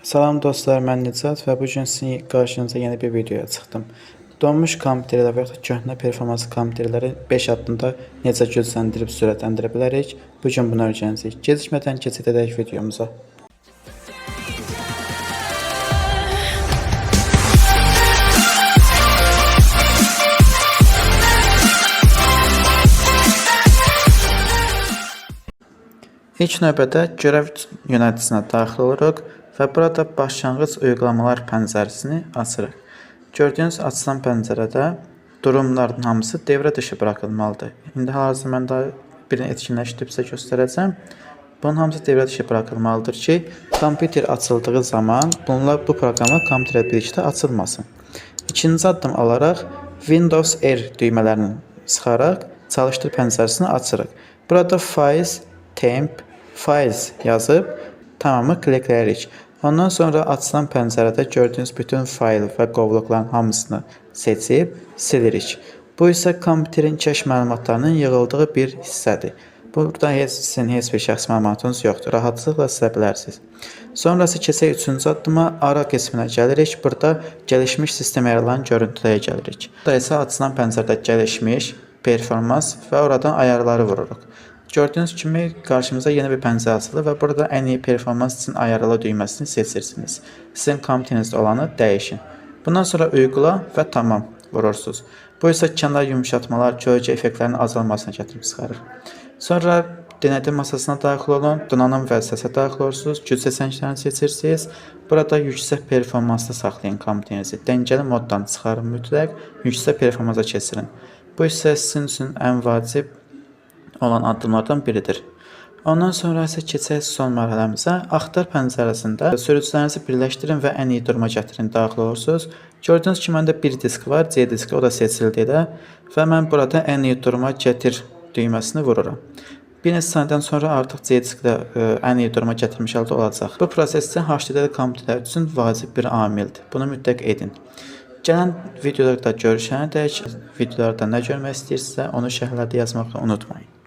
Salam dostlar, mən Nicat və bu gün sizin qarşınıza yeni bir videoya çıxdım. Donmuş kompüterlər və yaxud köhnə performanslı kompüterləri 5 addımda necə gücləndirib sürətləndirə bilərik? Bu gün bunu öyrənəcəyik. Gecikmədən keçid edək videomuza. İlk növbədə görev yönəticisinə daxil oluruq və burada başlanğıc uygulamalar pəncərəsini açırıq. Gördüyünüz açılan pəncərədə durumların hamısı devre dışı buraxılmalıdır. İndi hal-hazırda mən daha birini etkinləşdirib sizə göstərəcəm. Bunun hamısı devre dışı buraxılmalıdır ki, kompüter açıldığı zaman bu proqramlar kompüterlə birlikdə açılmasın. İkinci addım olaraq Windows R düymələrini sıxaraq çalışdır pəncərəsini açırıq. Burada Files, Temp, Files yazıb tamamı klikləyirik. Ondan sonra açılan pəncərədə gördüyünüz bütün fayl və qovluqların hamısını seçib silirik. Bu isə kompüterin kəşf məlumatlarının yığıldığı bir hissədir. Burada sizin heç bir şəxsi məlumatınız yoxdur. Rahatlıqla silə bilərsiniz. Sonrası keçək 3-cü addıma ara qisminə gəlirik. Burada gəlişmiş sistem ayarlarının görüntüləyə gəlirik. Burada isə açılan pəncərədə gəlişmiş, performans və oradan ayarları vururuq. Gördüyünüz kimi qarşımıza yeni bir pəncərə açılır və burada ən iyi performans üçün ayarla düyməsini seçirsiniz. Sizin kompüterinizdə olanı dəyişin. Bundan sonra uygula və tamam vurursunuz. Bu isə kənar yumuşatmalar, gölgə effektlərinin azalmasına gətirib çıxarır. Sonra denetim masasına daxil olun, donanım və səsə daxil olursunuz, güc seçənəklərini seçirsiniz. Burada yüksək performansda saxlayın kompüterinizi. Dəngəli moddan çıxarın mütləq, yüksək performansa keçirin. Bu isə sizin üçün ən vacib olan addımlardan biridir. Ondan sonra isə keçək son mərhələmizə. Axtar pəncərəsində sürücülərinizi birləşdirin və ən iyi duruma gətirin daxil olursunuz. Gördüyünüz kimi məndə bir disk var, C diski, o da seçildi də və mən burada ən iyi duruma gətir düyməsini vururam. Bir neçə saniyədən sonra artıq C diskdə ən iyi duruma gətirmiş halda olacaq. Bu proses isə HDD kompüterlər üçün vacib bir amildir. Bunu mütləq edin. Gələn videolarda görüşənədək videolarda nə görmək istəyirsinizsə onu şərhlərdə yazmağı unutmayın.